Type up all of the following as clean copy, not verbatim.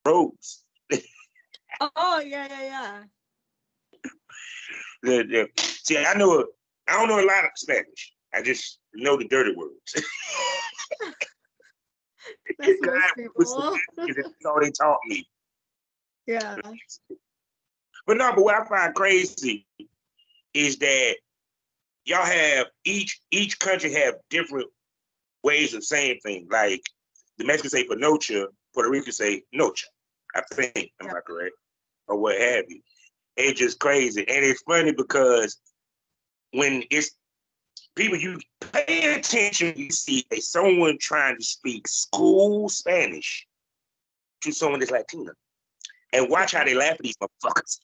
roads. Oh, yeah. See, I don't know a lot of Spanish. I just know the dirty words. That's most people. That's all they taught me. Yeah. But what I find crazy is that y'all have each country have different ways of saying things. Like the Mexicans say panocha, Puerto Rican say noche. I think, am I correct? Or what have you. It's just crazy. And it's funny because when it's people, you pay attention, you see someone trying to speak school Spanish to someone that's Latina. And watch how they laugh at these motherfuckers.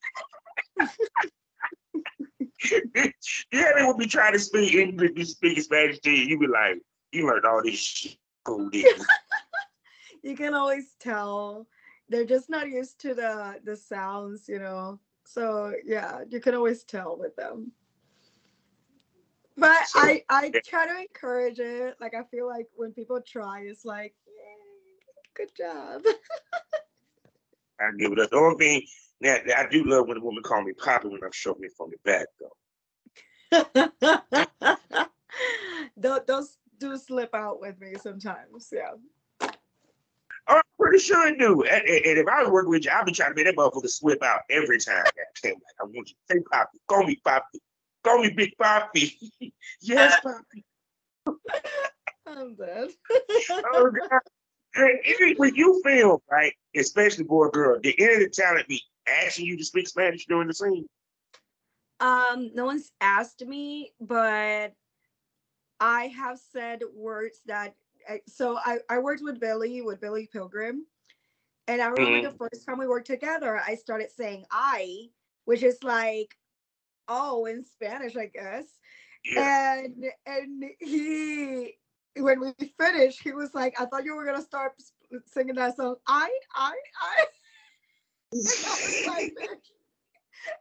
You ever would be trying to speak English, be speaking Spanish to you, be like, you learned all this shit. You can always tell. They're just not used to the sounds, you know. So yeah, you can always tell with them. But So, I try to encourage it. Like I feel like when people try, it's like, yay, good job. I give it up. The only thing that I do love when a woman call me Poppy when I'm shoving it from the back, though. Those do slip out with me sometimes. Yeah. Oh, I'm pretty sure it do. And if I was working with you, I'd be trying to make that motherfucker slip out every time. I want you to say Poppy. Call me Poppy. Call me Big Poppy. Yes, Poppy. I'm dead. Oh, God. When you film, right, especially boy or girl, did any of the talent be asking you to speak Spanish during the scene? No one's asked me, but I have said words that. So I worked with Billy Pilgrim, and I remember the first time we worked together, I started saying "I," which is like "oh" in Spanish, I guess. Yeah. And he, when we finished, he was like, "I thought you were gonna start singing that song, I." And I was like,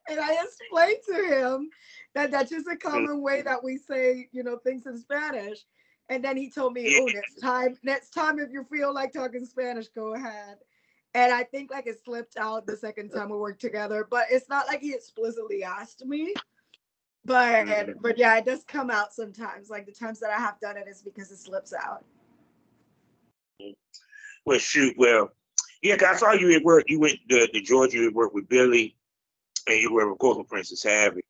and I explained to him that that's just a common way that we say, you know, things in Spanish. And then he told me, oh, next time, if you feel like talking Spanish, go ahead. And I think like it slipped out the second time we worked together, but it's not like he explicitly asked me. But yeah, it does come out sometimes. Like the times that I have done it is because it slips out. Well, shoot. Well, yeah, 'cause I saw you at work. You went to Georgia. You worked with Billy, and you were, of course, with Princess Harry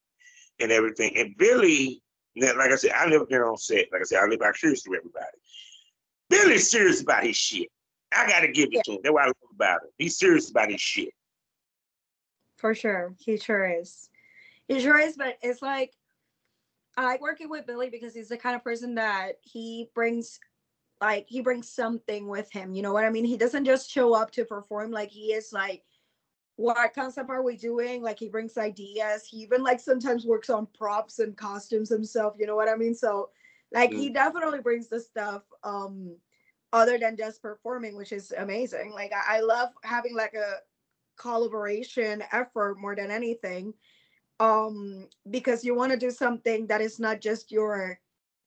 and everything. And Billy, like I said, I never been on set. Like I said, I live out serious to everybody. Billy's serious about his shit. I got to give it to him. That's what I love about him. He's serious about his shit. For sure. He sure is. He sure is, but it's like, I like working with Billy because he's the kind of person that he brings something with him. You know what I mean? He doesn't just show up to perform. Like he is like, what concept are we doing? Like he brings ideas. He even like sometimes works on props and costumes himself. You know what I mean? So like he definitely brings the stuff other than just performing, which is amazing. Like I love having like a collaboration effort more than anything. Because you want to do something that is not just your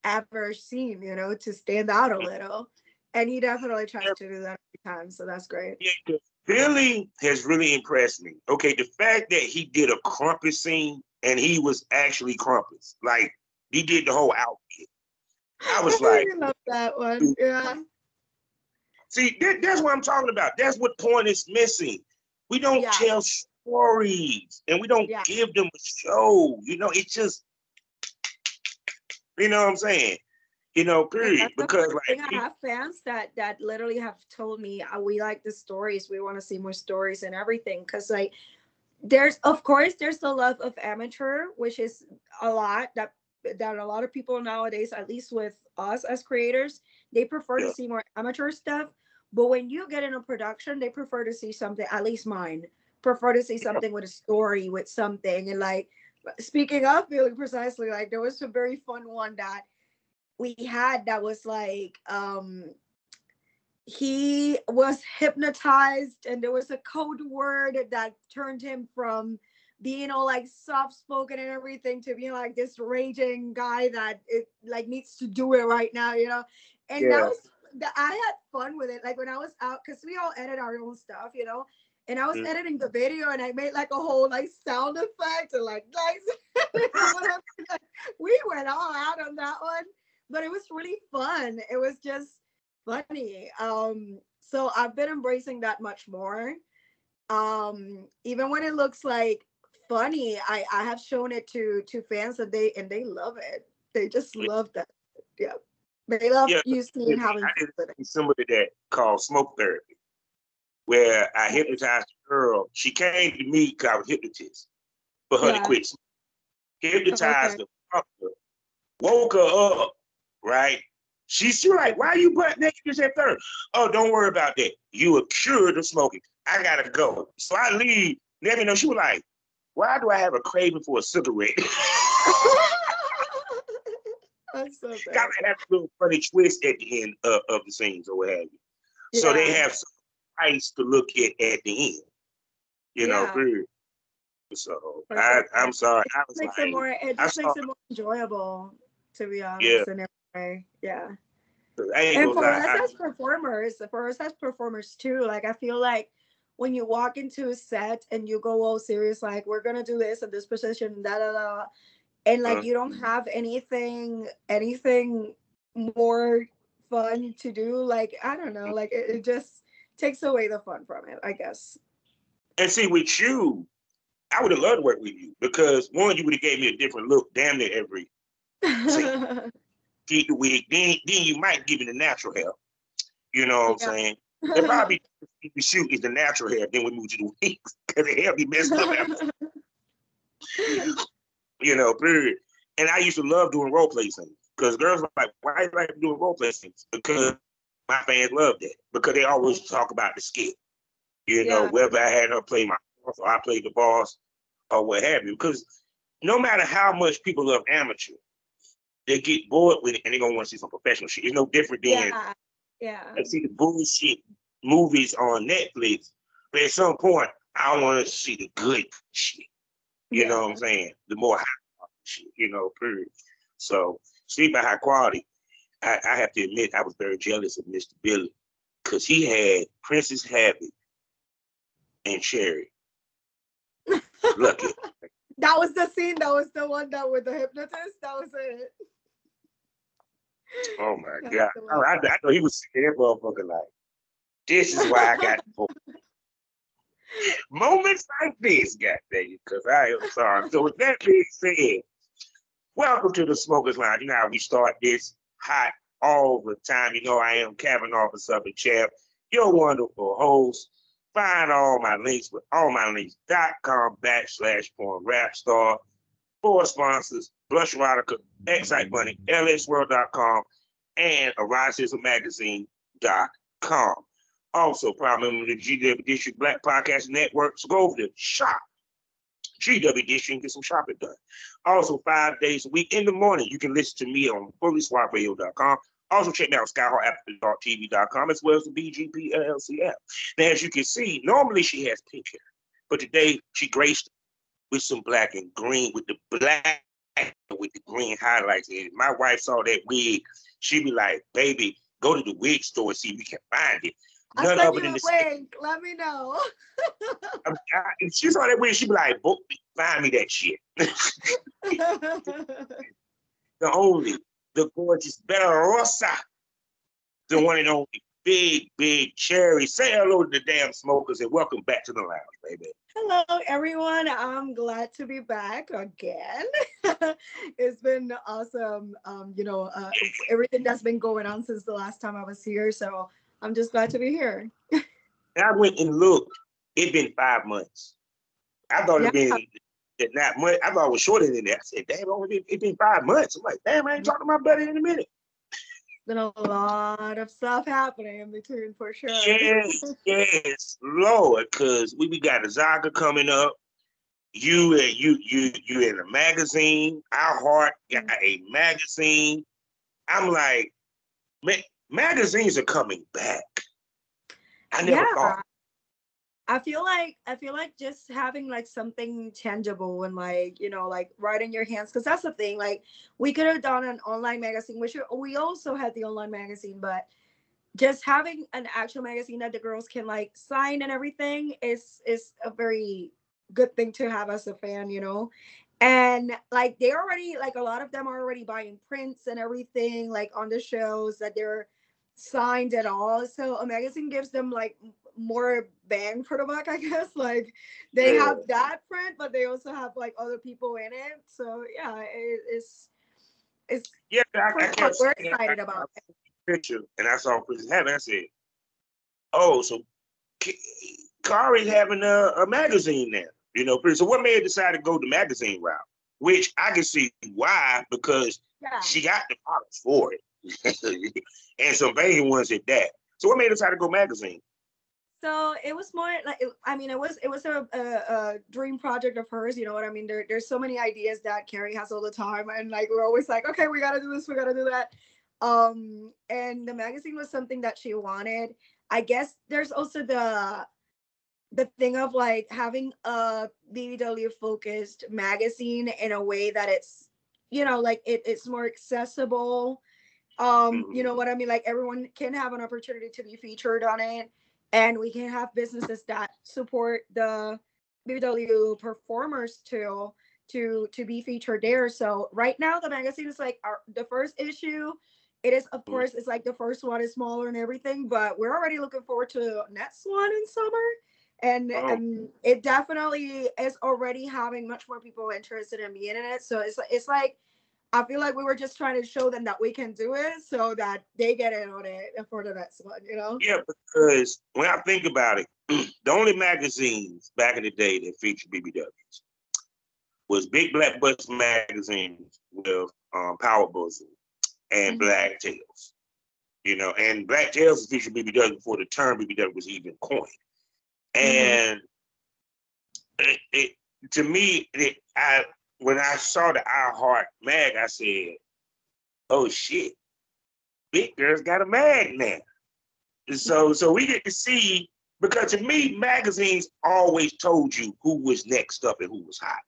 average scene, you know, to stand out a little. And he definitely tries to do that every time. So that's great. Yeah, Billy has really impressed me. Okay, the fact that he did a Krampus scene and he was actually Krampus, like he did the whole outfit. I was like, I love that one. Yeah. See, that's what I'm talking about. That's what point is missing. We don't tell stories and we don't give them a show. You know, it's just, you know what I'm saying? You know, period. Because like I have fans that literally have told me, we like the stories. We want to see more stories and everything. Because like, there's the love of amateur, which is a lot that a lot of people nowadays, at least with us as creators, they prefer to see more amateur stuff. But when you get into production, they prefer to see something, at least mine, prefer to see something with a story, with something. And like, speaking of Billy, precisely, like there was a very fun one that we had that was like, he was hypnotized and there was a code word that turned him from being all like soft spoken and everything to being like this raging guy that it like needs to do it right now, you know. And I had fun with it. Like when I was out, because we all edit our own stuff, you know. And I was Mm. editing the video, and I made like a whole like sound effect and like nice. Like, we went all out on that one, but it was really fun. It was just funny. So I've been embracing that much more. Even when it looks like funny, I have shown it to fans, and they love it. They just love that. Yeah, they love Yeah, you seeing having I fun did with it. something similar to that called smoke therapy, where I Nice. hypnotized a girl. She came to me because I was hypnotist for her to Yeah. quit. Hypnotized Okay. her, fucked her, woke her up, right? She's like, why are you butt naked? You said third. Oh, don't worry about that. You are cured of smoking. I gotta go. So I leave. Let me know. She was like, why do I have a craving for a cigarette? That's so Got bad. to have a little funny twist at the end of the scenes or what have you. So they Yeah. have some ice to look at the end, you know. Yeah. Period. So For sure. I'm sorry. I was Makes it like, more. It I just saw, makes it more enjoyable, to be yeah. honest. In every way. Yeah. I ain't And gonna for lie. us as performers too, like I feel like when you walk into a set and you go all serious, like we're gonna do this in this position, da da da, and like you don't have anything more fun to do, like I don't know, like it just takes away the fun from it, I guess. And see, with you, I would have loved to work with you because one, you would have gave me a different look, damn near every scene. Keep the wig, then you might give me the natural hair. You know what I'm Yeah. saying? They probably if we shoot is the natural hair, then we move to the wigs because the hair be messed up after, you know, period. And I used to love doing role play scenes because girls were like, why you like doing role play scenes? Because my fans loved it because they always talk about the skit. You know, Yeah. whether I had her play my boss or I played the boss or what have you. Because no matter how much people love amateur, they get bored with it and they're gonna want to see some professional shit. It's no different than Yeah. Yeah. I see the bullshit movies on Netflix, but at some point I want to see the good shit. You know what I'm Yeah. saying? The more high quality shit, you know, period. So speaking about high quality, I have to admit I was very jealous of Mr. Billy because he had Princess Habit and Cherry. Lucky. That was the scene. That was the one that with the hypnotist. That was it. Oh my That was God. the I, one. I know he was sitting there motherfucker like, this is why I got moments like this, goddamn, because I am sorry. So with that being said, welcome to the Smokers Lounge. You know how we start this hot all the time. You know I am Kavanaugh for Southern Champ, your wonderful host. Find all my links with allmylinks.com/porn rap star. For sponsors, Blush Erotica, Excite Money, LSworld.com, and EroticismMagazine.com. Also, proud member of the GW District Black Podcast Network. So go over to shop GW District and get some shopping done. Also, 5 days a week in the morning, you can listen to me on FullySwapRadio.com. Also, check me out SkyHawkAfterDarkTV.com as well as the BGP LLC app. Now, as you can see, normally she has pink hair, but today she graced with some black and green, with the black with the green highlights. And my wife saw that wig, she be like, baby, go to the wig store and see if we can find it. I'll None send other you than a the link. Let me know. if she saw that wig, she be like, find me that shit. The only, the gorgeous Bella Rosa, the one and only big Cherry. Say hello to the damn smokers and welcome back to the lounge, baby. Hello, everyone. I'm glad to be back again. It's been awesome. Everything that's been going on since the last time I was here. So I'm just glad to be here. And I went and looked. It's been 5 months. I thought Yeah. it'd been not much. I thought it was shorter than that. I said, damn, it's been 5 months. I'm like, damn, I ain't talking to my buddy in a minute. Been a lot of stuff happening in between for sure. Yes, Lord, because we got a Zaga coming up. You in a magazine. Our Heart got a magazine. I'm like, magazines are coming back. I never thought. I feel like just having like something tangible and like, like right in your hands, because that's the thing. Like we could have done an online magazine, which we also had the online magazine, but just having an actual magazine that the girls can like sign and everything is a very good thing to have as a fan, you know. And like they already, like a lot of them are already buying prints and everything like on the shows that they're signed and all. So a magazine gives them like more bang for the buck, I guess. Like they Yeah, have that print, but they also have like other people in it. So yeah, it's yeah. I pretty much, kept we're seeing it. excited about it. Picture, and I saw Chris having. I said, "Oh, so K- Kari's having a magazine now." You know, so what made her decide to go the magazine route? Which I can see why, because Yeah. she got the products for it, and some banging ones at that. So what made her decide to go magazine? So it was more like, I mean, it was a dream project of hers. You know what I mean? There's so many ideas that Carrie has all the time, and like we're always like, okay, we gotta do this, we gotta do that. And the magazine was something that she wanted. I guess there's also the thing of like having a BBW focused magazine in a way that it's, you know, like it's more accessible. You Mhm. know what I mean? Like everyone can have an opportunity to be featured on it, and we can have businesses that support the BBW performers to be featured there. So right now the magazine is like the first issue. It is, of Mhm. course, it's like the first one is smaller and everything, but we're already looking forward to next one in summer. And Oh, it definitely is already having much more people interested in being in it. So it's like I feel like we were just trying to show them that we can do it so that they get in on it for the next one, you know? yeah, because when I think about it, the only magazines back in the day that featured BBWs was Big Black Bus magazines with Power Bosom and Mhm. Black Tails. You know, and Black Tails was featured BBW before the term BBW was even coined. Mhm. And it to me, I when I saw the iHeart mag, I said, "Oh shit, Big Girl's got a mag now." So we get to see, because to me, magazines always told you who was next up and who was hot.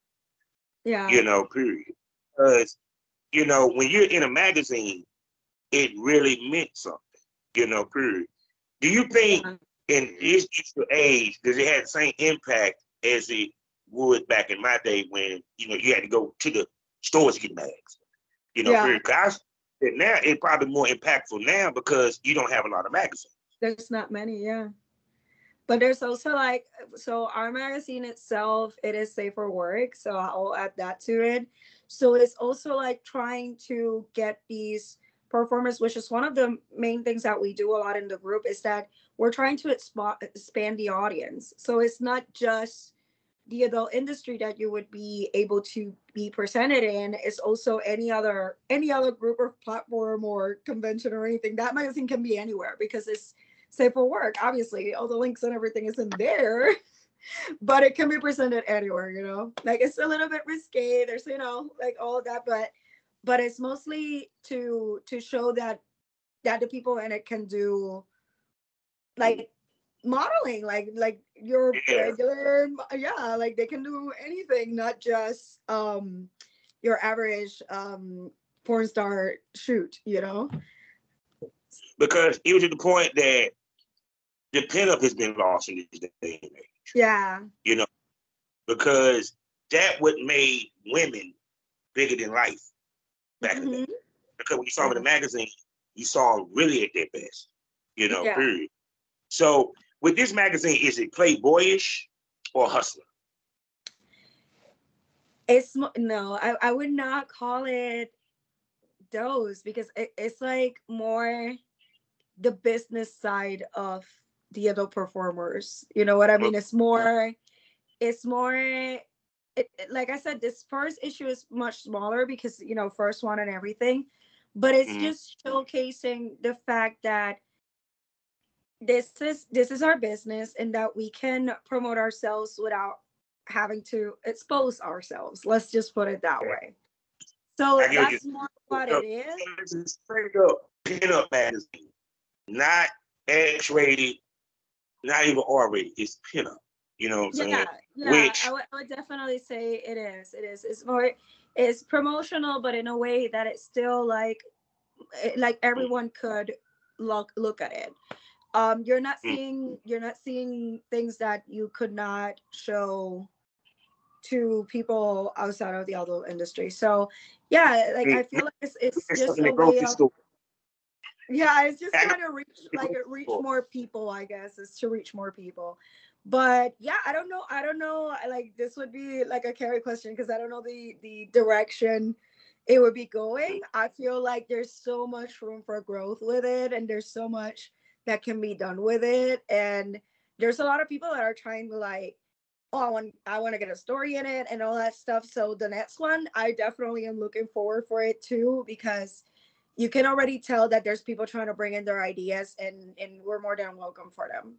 Yeah. You know, period. Because you know when you're in a magazine, it really meant something. You know, period. Do you think Yeah. in this age does it have the same impact as it would back in my day when you know you had to go to the stores to get mags? You know, Yeah. period. 'Cause now it's probably more impactful now because you don't have a lot of magazines. There's not many, yeah. But there's also like, so our magazine itself, it is safe for work. So I'll add that to it. So it's also like trying to get these performers, which is one of the main things that we do a lot in the group, is that we're trying to expand the audience. So it's not just the adult industry that you would be able to be presented in. It's also any other group or platform or convention or anything. That magazine can be anywhere because it's safe for work. Obviously all the links and everything is in there, but it can be presented anywhere, you know. Like it's a little bit risque, there's, you know, like all of that, but it's mostly to show that the people in it can do like modeling, like your Yeah, regular, yeah, like they can do anything, not just your average porn star shoot, you know. because even to the point that the pinup has been lost in this day and age. Yeah. You know, because that what made women bigger than life back in the day. Hmm. Because when you saw them in Yeah. the magazine, you saw them really at their best. You know, Yeah. period. So with this magazine, is it playboyish or hustler? No, I would not call it those because it's like more the business side of the adult performers, you know what I mean? It's more like I said, this first issue is much smaller because, you know, first one and everything, but it's Mm-hmm. just showcasing the fact that this is our business and that we can promote ourselves without having to expose ourselves, let's just put it that way. So I get what you. that's more what So it is. it's a straight up pinup magazine, not X-rated, not even R-rated. It's pinup. You know what I'm Yeah, saying? yeah, I Which would, I would definitely say it is. It is. It's more. It's promotional, but in a way that it's still like everyone could. look at it. You're not seeing things that you could not show to people outside of the adult industry. So yeah, like I feel like it's just a way of, yeah, it's just trying to reach more people, I guess, is to reach more people. But yeah, I don't know, like this would be like a Carrie question because I don't know the direction it would be going. I feel like there's so much room for growth with it, and there's so much that can be done with it, and there's a lot of people that are trying to like, oh, I want to get a story in it and all that stuff. So the next one, I definitely am looking forward for it too, because you can already tell that there's people trying to bring in their ideas, and we're more than welcome for them.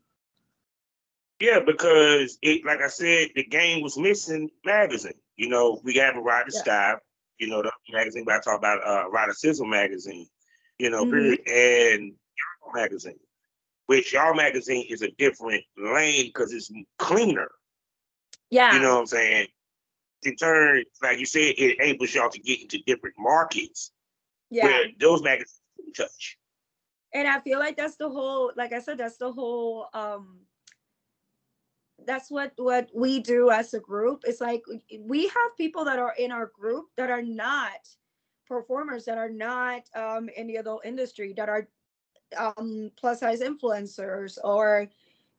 Yeah, because like I said, the game was missing magazine. We have a Ride the Yeah. Sky, the magazine, but I talk about Ride Sizzle magazine, Mm-hmm. and Y'all magazine, which Y'all magazine is a different lane because it's cleaner. You Yeah. know what I'm saying? In turn, like you said, it enables y'all to get into different markets Yeah. where those magazines can touch. And I feel like that's the whole, like I said, that's the whole that's what we do as a group. It's like we have people that are in our group that are not performers, that are not in the adult industry, that are plus size influencers or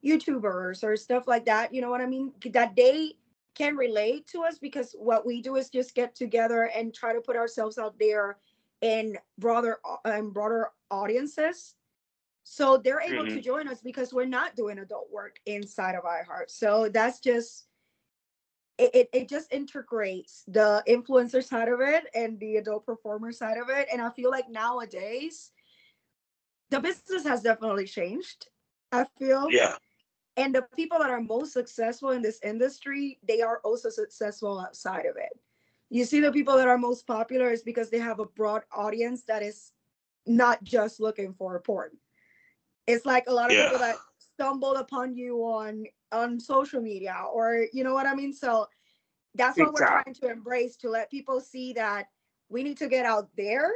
YouTubers or stuff like that. You know what I mean? That they can relate to us, because what we do is just get together and try to put ourselves out there in broader audiences. So they're able Mm-hmm. to join us because we're not doing adult work inside of iHeart. So that's just it just integrates the influencer side of it and the adult performer side of it. And I feel like nowadays the business has definitely changed, I feel. Yeah. And the people that are most successful in this industry, they are also successful outside of it. You see, the people that are most popular is because they have a broad audience that is not just looking for porn. It's like a lot of Yeah. people that stumbled upon you on social media, or you know what I mean. So that's what we're TikTok. trying to embrace, to let people see that we need to get out there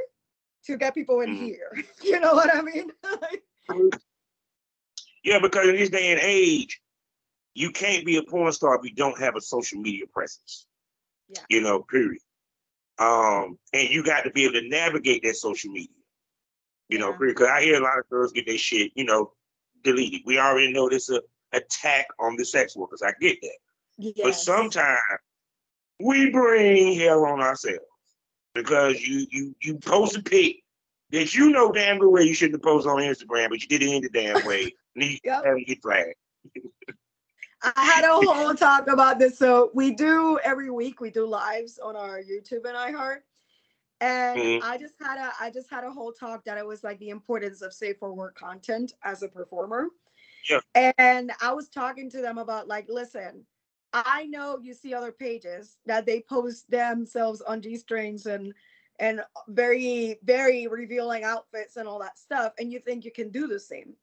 to get people in Mm-hmm. here. You know what I mean? Yeah, because in this day and age, you can't be a porn star if you don't have a social media presence. Yeah. Period. And you got to be able to navigate that social media. Yeah. Period. Because I hear a lot of girls get their shit, deleted. We already know this a attack on the sex workers. I get that. But Yes. sometimes we bring hell on ourselves because you post a pic that damn good way you shouldn't have posted on Instagram, but you did it in the damn way. And you Yep. have to get flagged. I had a whole talk about this. So we do every week, we do lives on our YouTube and iHeart. And Mm-hmm. I just had a whole talk that it was like the importance of safe for work content as a performer. Yeah. And I was talking to them about, like, listen, I know you see other pages that they post themselves on G-strings and very, very revealing outfits and all that stuff, and you think you can do the same.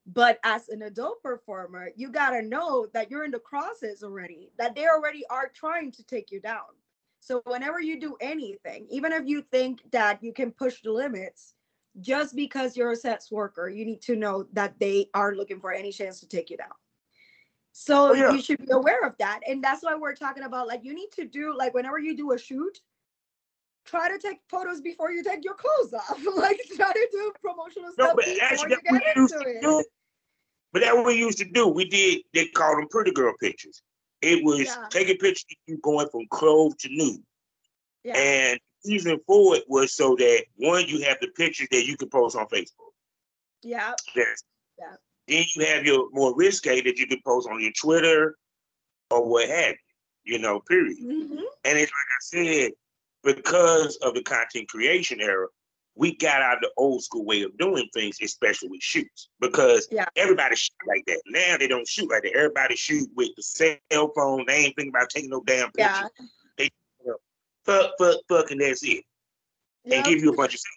But as an adult performer, you gotta know that you're in the crosses already, that they already are trying to take you down. So whenever you do anything, even if you think that you can push the limits, just because you're a sex worker, you need to know that they are looking for any chance to take you down. So Oh yeah. you should be aware of that. And that's why we're talking about, like, you need to do, like, whenever you do a shoot, try to take photos before you take your clothes off. Like, try to do promotional No, stuff but before actually you that we get used into to it. do. But that what we used to do. They called them pretty girl pictures. It was Yeah. taking pictures of you going from clothes to nude. Yeah. And the reason for it was so that, one, you have the pictures that you can post on Facebook. Yeah. Yes. Yeah. Then you have your more risque that you can post on your Twitter or what have you, period. Mm-hmm. And it's like I said, because of the content creation era, we got out of the old school way of doing things, especially with shoots, because Yeah. everybody shoot like that. Now they don't shoot like that. Everybody shoot with the cell phone. They ain't thinking about taking no damn pictures. Yeah. They fuck, and that's it. And Yep. give you a bunch of stuff.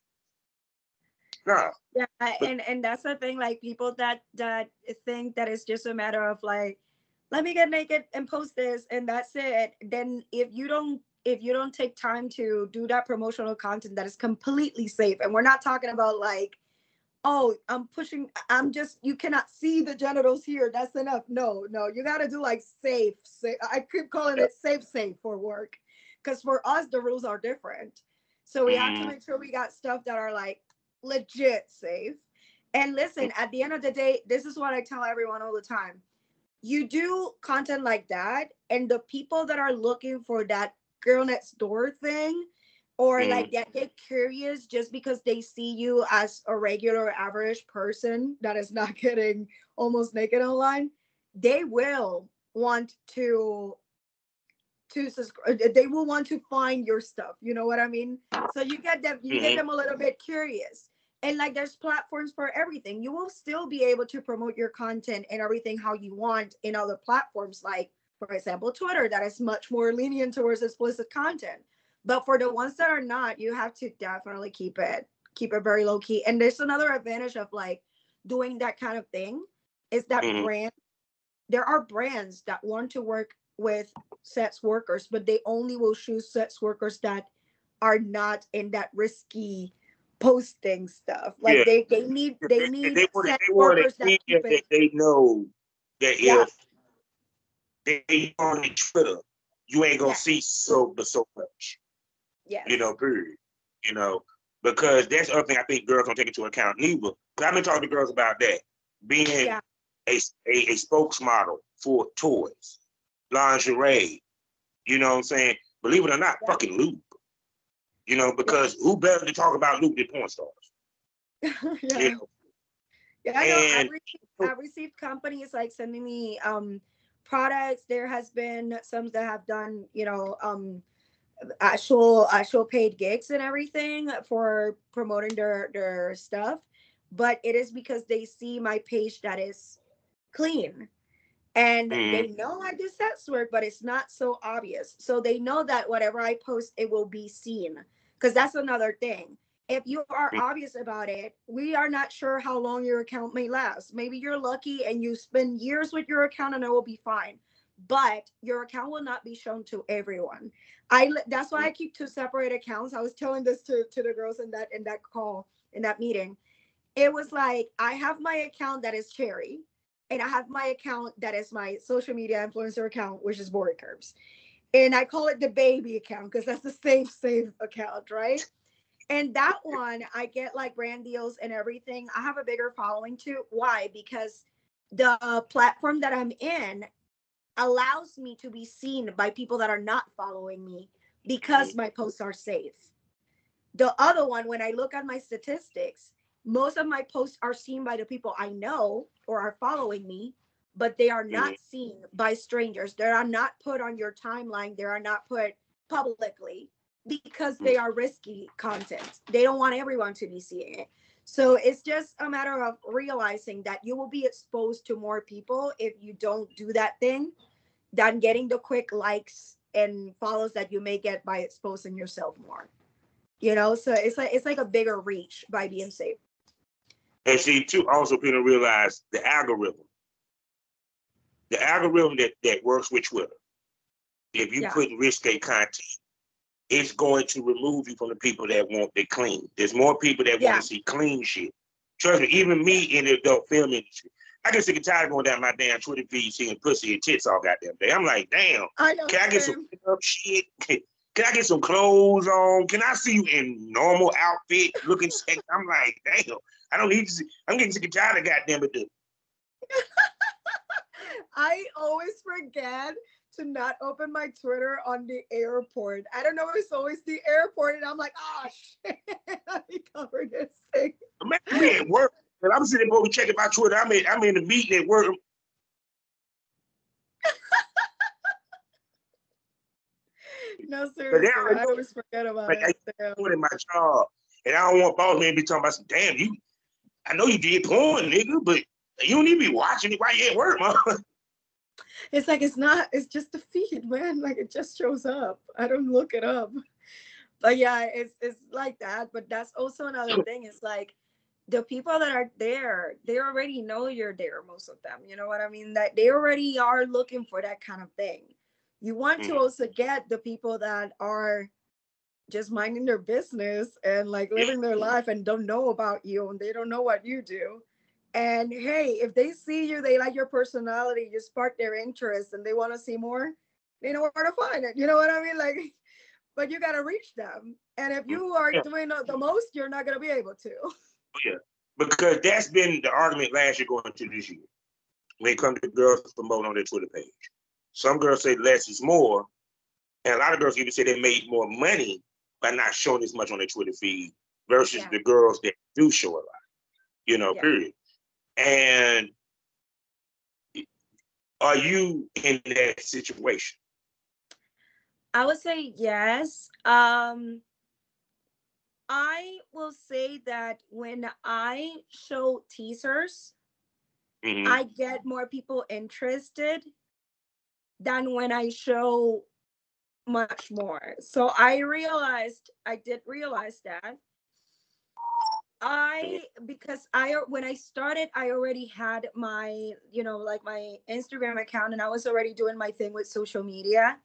No. Yeah. But And that's the thing, like, people that think that it's just a matter of, like, let me get naked and post this and that's it. Then if you don't take time to do that promotional content that is completely safe, and we're not talking about, like, oh, you cannot see the genitals here. That's enough. No, you got to do like safe. I keep calling it safe for work. Because for us, the rules are different. So we have to make sure we got stuff that are like legit safe. And listen, at the end of the day, this is what I tell everyone all the time. You do content like that, and the people that are looking for that girl next door thing, or like that get curious just because they see you as a regular average person that is not getting almost naked online, they will want to subscribe. They will want to find your stuff. You know what I mean? So you get them a little bit curious. And like there's platforms for everything. You will still be able to promote your content and everything how you want in other platforms, like for example, Twitter, that is much more lenient towards explicit content. But for the ones that are not, you have to definitely keep it very low key. And there's another advantage of like doing that kind of thing is that there are brands that want to work with sex workers, but they only will choose sex workers that are not in that risky posting stuff. Like they need sex workers that keep it. They know that if they on Twitter, you ain't gonna see so much. Yeah. Period. Because that's the other thing I think girls don't take into account neither. I've been talking to girls about that. Being a spokesmodel for toys, lingerie, you know what I'm saying? Believe it or not, fucking lube. Because who better to talk about lube than porn stars? I've received companies like sending me products. There has been some that have done, actual paid gigs and everything for promoting their stuff. But it is because they see my page that is clean. And they know I do sex work, but it's not so obvious. So they know that whatever I post, it will be seen. Because that's another thing. If you are obvious about it, we are not sure how long your account may last. Maybe you're lucky and you spend years with your account and it will be fine. But your account will not be shown to everyone. That's why I keep two separate accounts. I was telling this to the girls in that call, in that meeting. It was like, I have my account that is Cherry. And I have my account that is my social media influencer account, which is Board Curves. And I call it the baby account because that's the safe account, right? And that one, I get like brand deals and everything. I have a bigger following too. Why? Because the platform that I'm in allows me to be seen by people that are not following me because my posts are safe. The other one, when I look at my statistics, most of my posts are seen by the people I know or are following me, but they are not seen by strangers. They are not put on your timeline. They are not put publicly because they are risky content. They don't want everyone to be seeing it. So it's just a matter of realizing that you will be exposed to more people if you don't do that thing than getting the quick likes and follows that you may get by exposing yourself more. So it's like a bigger reach by being safe. And see, too, also people realize the algorithm that works with Twitter. If you put risque content, it's going to remove you from the people that want the clean. There's more people that want to see clean shit. Trust me, even me in the adult film industry, I get sick and tired of going down my damn Twitter feed seeing pussy and tits all goddamn day. I'm like, damn, can I get some up shit? Can I get some clothes on? Can I see you in normal outfit looking sexy? I'm like, damn, I don't need to see. I'm getting sick and tired of goddamn it. I always forget to not open my Twitter on the airport. I don't know, it's always the airport, and I'm like, oh shit, let me cover this thing. Imagine me at work, and I'm sitting there checking my Twitter. I'm in the meeting at work. No, seriously, I always forget about it. I in my job, and I don't want boss man to be talking about some damn you. I know you did porn, nigga, but you don't need to be watching it while you're at work, man. It's like it's just a feed, man. Like it just shows up. I don't look it up. But yeah, it's like that. But that's also another thing. It's like the people that are there, they already know you're there, most of them. You know what I mean? That they already are looking for that kind of thing. You want to also get the people that are just minding their business and like living their life and don't know about you and they don't know what you do. And hey, if they see you, they like your personality, you spark their interest and they want to see more, they know where to find it. You know what I mean? Like, but you got to reach them. And if you are Yeah. doing the most, you're not going to be able to. Yeah. Because that's been the argument last year going into this year. When it comes to girls promoting on their Twitter page. Some girls say less is more. And a lot of girls even say they made more money by not showing as much on their Twitter feed versus the girls that do show a lot. You know, period. And are you in that situation? I would say yes. I will say that when I show teasers, I get more people interested than when I show much more. So I did realize that when I started, I already had my, like my Instagram account and I was already doing my thing with social media.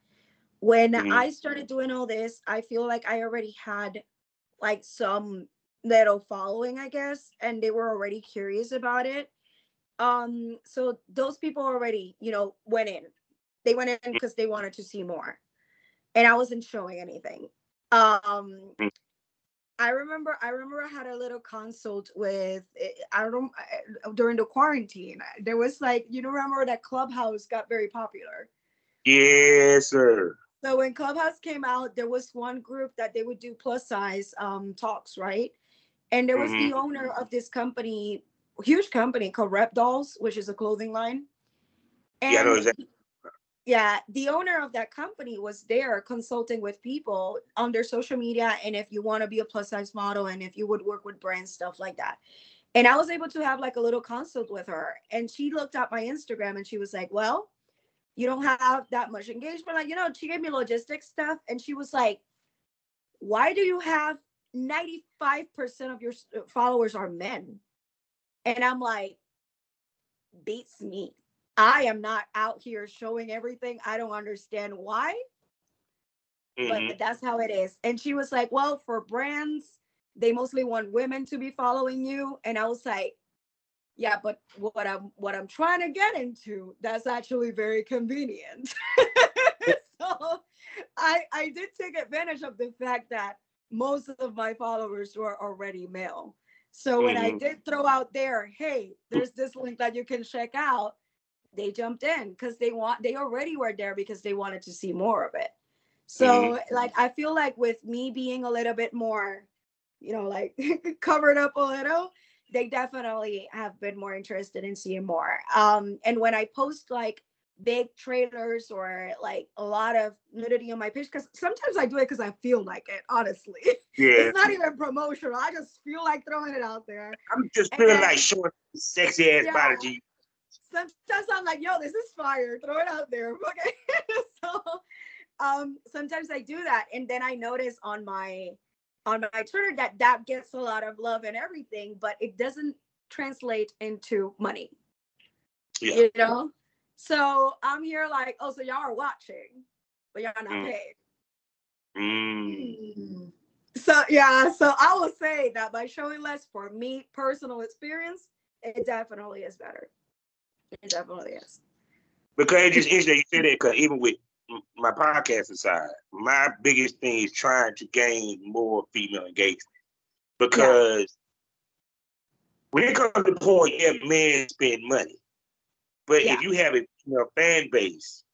When I started doing all this, I feel like I already had like some little following, I guess, and they were already curious about it. So those people already, went in. They went in because they wanted to see more. And I wasn't showing anything. I remember I had a little consult with, during the quarantine. There was like, remember that Clubhouse got very popular. Yes, sir. So when Clubhouse came out, there was one group that they would do plus size talks, right? And there was the owner of this company, huge company called Rep Dolls, which is a clothing line. And yeah, I know exactly. Yeah, the owner of that company was there consulting with people on their social media. And if you want to be a plus size model and if you would work with brands, stuff like that. And I was able to have like a little consult with her. And she looked at my Instagram and she was like, well, you don't have that much engagement. Like, she gave me logistics stuff. And she was like, why do you have 95% of your followers are men? And I'm like, beats me. I am not out here showing everything. I don't understand why, but that's how it is. And she was like, well, for brands, they mostly want women to be following you. And I was like, yeah, but what I'm trying to get into, that's actually very convenient. So I did take advantage of the fact that most of my followers were already male. So when I did throw out there, hey, there's this link that you can check out, they jumped in because they already were there because they wanted to see more of it. So like, I feel like with me being a little bit more, like covered up a little, they definitely have been more interested in seeing more. And when I post like big trailers or like a lot of nudity on my page, because sometimes I do it because I feel like it, honestly. Yeah. It's not even promotional. I just feel like throwing it out there. I'm just feeling like showing sexy ass body to you. Sometimes I'm like, yo, this is fire. Throw it out there. Okay. So sometimes I do that. And then I notice on my Twitter that gets a lot of love and everything, but it doesn't translate into money. Yeah. So I'm here like, oh, so y'all are watching, but y'all not paid. So yeah, so I will say that by showing less, for me, personal experience, it definitely is better. It definitely is. Because it's just interesting you say that, because even with my podcasting side, my biggest thing is trying to gain more female engagement. Because when it comes to the point, men spend money. But if you have a fan base,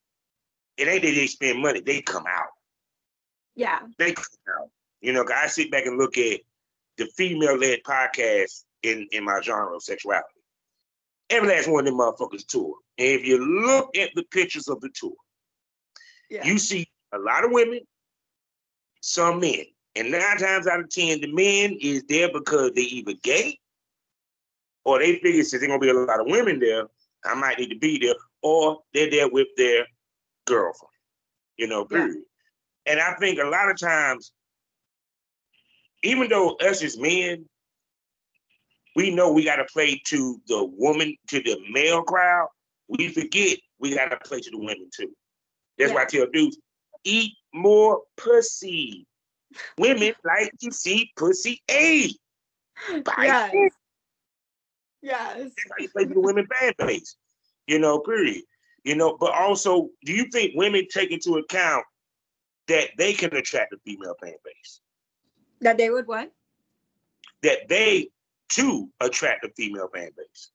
it ain't that they spend money, they come out. Yeah. They come out. Cause I sit back and look at the female-led podcasts in my genre of sexuality. Every last one of them motherfuckers tour. And if you look at the pictures of the tour, you see a lot of women, some men. And 9 times out of 10, the men is there because they either gay or they figure since there's going to be a lot of women there, I might need to be there, or they're there with their girlfriend, period. And I think a lot of times, even though us as men, we know we got to play to the woman, to the male crowd, we forget we got to play to the women too. That's why I tell dudes, eat more pussy. Women like to see pussy A. Yes. Yes. That's how you play to the women fan base. Period. But also, do you think women take into account that they can attract a female fan base? That they would what? That they too attract a female fan base.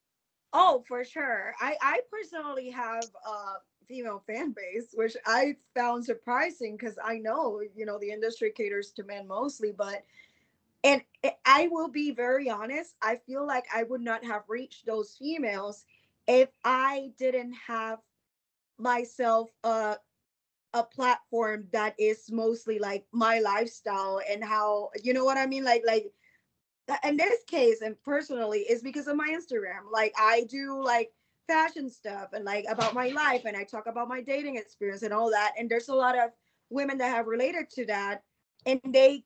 Oh, for sure. I personally have a female fan base, which I found surprising because I know, the industry caters to men mostly, but and I will be very honest, I feel like I would not have reached those females if I didn't have myself a platform that is mostly like my lifestyle and how, you know what I mean? Like in this case, and personally, is because of my Instagram. Like I do like fashion stuff and like about my life, and I talk about my dating experience and all that. And there's a lot of women that have related to that, and they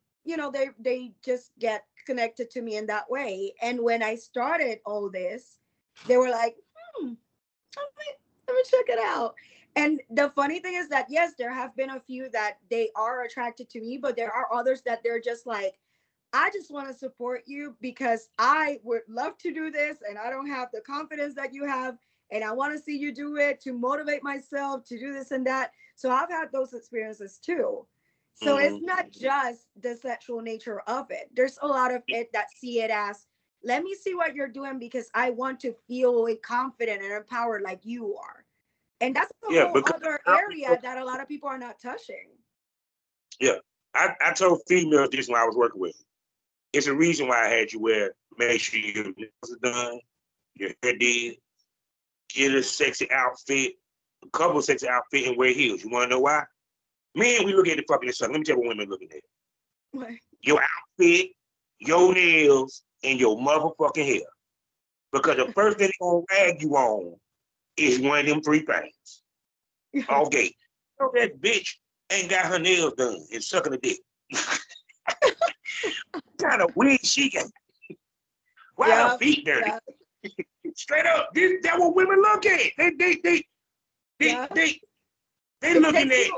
just get connected to me in that way. And when I started all this, they were like, let me check it out. And the funny thing is that yes, there have been a few that they are attracted to me, but there are others that they're just like, I just want to support you because I would love to do this and I don't have the confidence that you have. And I want to see you do it to motivate myself to do this and that. So I've had those experiences too. So it's not just the sexual nature of it. There's a lot of it that see it as, let me see what you're doing because I want to feel confident and empowered like you are. And that's a whole other area that a lot of people are not touching. Yeah. I told females this when I was working with them. It's a reason why I had you make sure your nails are done, your hair did, get a sexy outfit, a couple of sexy outfits, and wear heels. You want to know why? Men, we look at the fucking stuff. Let me tell you what women looking at. What? Your outfit, your nails, and your motherfucking hair. Because the first thing they're going to rag you on is one of them three things. Okay. So that bitch ain't got her nails done and sucking a dick. What kind of wig she got? Why her feet dirty? Straight up, that's what women look at. They looking at.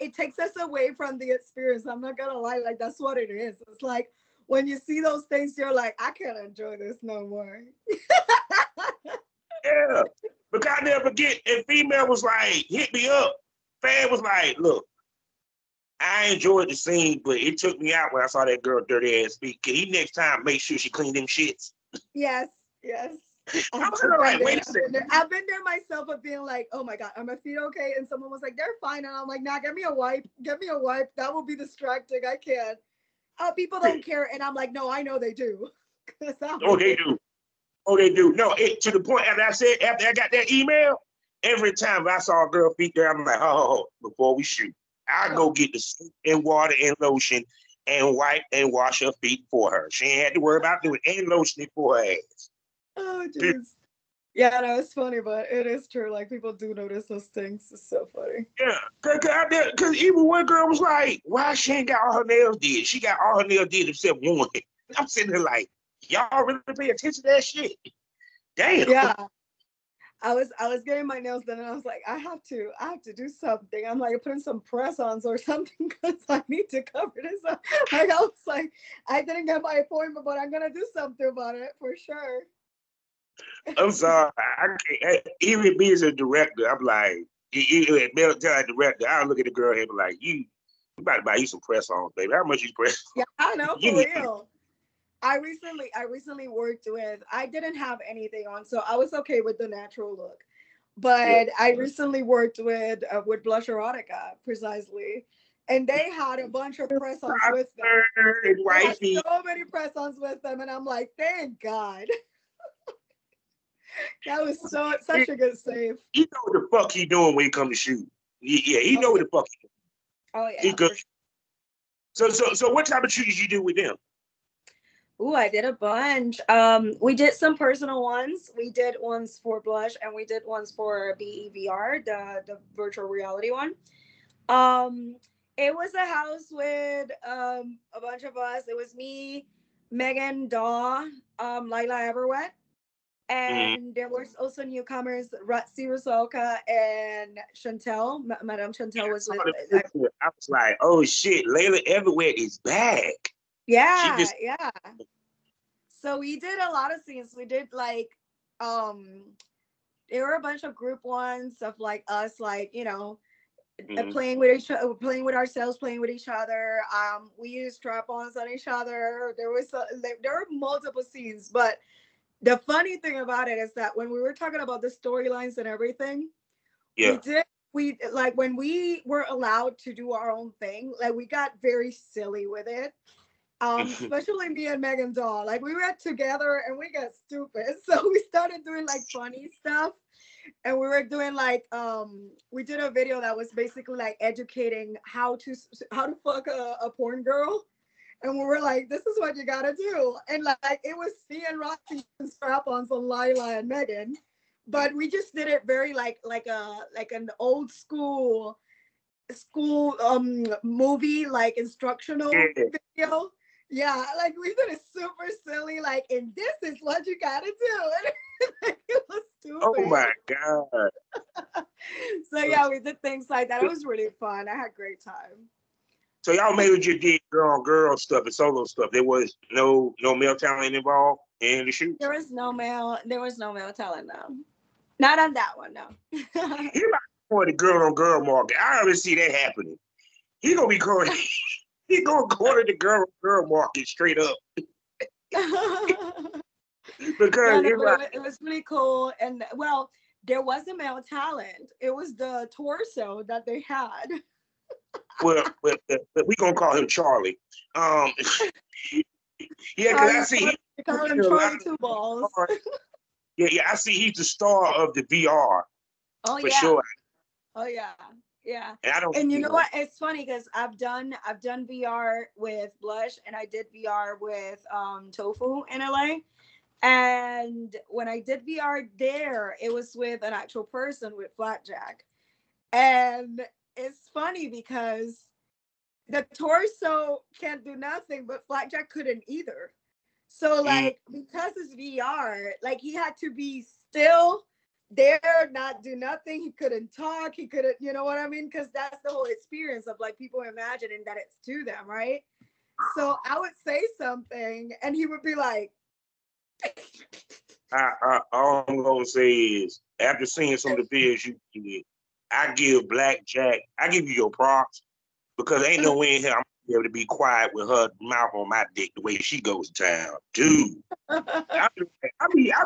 It takes us away from the experience. I'm not gonna lie, like that's what it is. It's like when you see those things, you're like, I can't enjoy this no more. Yeah, because I never forget. And female was like, hit me up. Fan was like, look, I enjoyed the scene, but it took me out when I saw that girl dirty ass feet. Can he next time make sure she clean them shits? Yes. Like, wait a second. I've been there myself of being like, oh my God, are my feet okay? And someone was like, they're fine. And I'm like, nah, get me a wipe. That will be distracting. I can't. People don't care. And I'm like, no, I know they do. Oh, they do. No, to the point, after I got that email, every time I saw a girl feet there, I'm like, oh, before we shoot, I'll go get the soap and water and lotion and wipe and wash her feet for her. She ain't had to worry about doing any lotion for her ass. Oh, jeez. Yeah, no, it's funny, but it is true. Like, people do notice those things. It's so funny. Yeah, because even one girl was like, why she ain't got all her nails did? She got all her nails did except one. I'm sitting there like, y'all really pay attention to that shit? Damn. Yeah. I was getting my nails done and I was like, I have to do something. I'm like putting some press-ons or something because I need to cover this up. Like, I was like, I didn't get my appointment, but I'm gonna do something about it for sure. I'm sorry. I can't, even me as a director, I'm like, you military director, I'll look at the girl and be like, you about to buy you some press-ons, baby. How much you press? Yeah, I know, for real. I recently worked with, I didn't have anything on, so I was okay with the natural look. But I recently worked with Blusherotica, precisely. And they had a bunch of press-ons with them. So many press-ons with them, and I'm like, thank God. That was such a good save. He know what the fuck he doing when he come to shoot. Yeah, he know what the fuck he doing. Oh yeah. So what type of shootings you do with them? Ooh, I did a bunch. We did some personal ones. We did ones for Blush, and we did ones for BEVR, the virtual reality one. It was a house with a bunch of us. It was me, Megan, Daw, Lila Everwet, And there was also newcomers, Ratsi and Chantel. Madame Chantel was with. I was like, oh shit, Layla Everywhere is back. Yeah, yeah. So we did a lot of scenes. We did like, there were a bunch of group ones of like us, like, you know, playing with each other, playing with ourselves, playing with each other. We used strap-ons on each other. There were multiple scenes, but the funny thing about it is that when we were talking about the storylines and everything, we like when we were allowed to do our own thing, like we got very silly with it. Especially me and Megan Doll. Like we were together and we got stupid. So we started doing like funny stuff. And we were doing like we did a video that was basically like educating how to fuck a porn girl. And we were like, this is what you gotta do. And like it was me and Roxy strap-ons on Lila and Megan. But we just did it very like an old school movie, like instructional video. Yeah, like we did it super silly, like, and this is what you gotta do. And it was stupid. Oh my God. So yeah, we did things like that. It was really fun. I had a great time. So y'all mainly just did girl stuff and solo stuff. There was no male talent involved in the shoot? There was no male talent, no. Not on that one, no. He like for the girl on girl market. I already see that happening. He gonna be going he gonna go to the girl on girl market straight up. Because it was really cool. And well, there was a male talent. It was the torso that they had. well, we gonna call him Charlie. Yeah, because I see call him Charlie Two Balls. Yeah, I see he's the star of the VR. Oh for yeah. Sure. Oh yeah. Yeah. And you know what? It's funny because I've done VR with Blush and I did VR with Tofu in LA. And when I did VR there, it was with an actual person with Blackjack. And it's funny because the torso can't do nothing, but Blackjack couldn't either. So like because it's VR, like he had to be still there, not do nothing. He couldn't talk. He couldn't, you know what I mean? Because that's the whole experience of like people imagining that it's to them, right? So I would say something and he would be like, all I'm gonna say is after seeing some of the videos you did, I give Blackjack, I give you your props because ain't no way in here I'm gonna be able to be quiet with her mouth on my dick the way she goes to town. Dude. I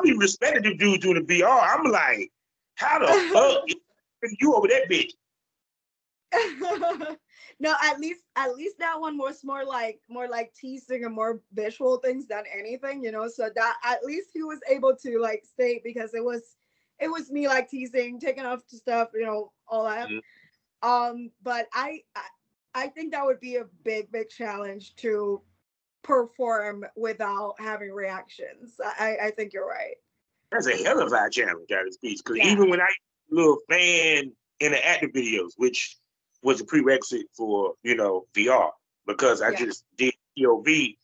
be respecting the dude doing the VR. I'm like, how the fuck you over that bitch? No, at least that one was more like teasing and more visual things than anything, you know. So that at least he was able to like state because it was me like teasing, taking off stuff, you know, all that. But I think that would be a big challenge to perform without having reactions. I think you're right. That's a hell of a challenge at this piece. Because even when I was a little fan in the active videos, which was a prerequisite for, you know, VR, because I just did POV,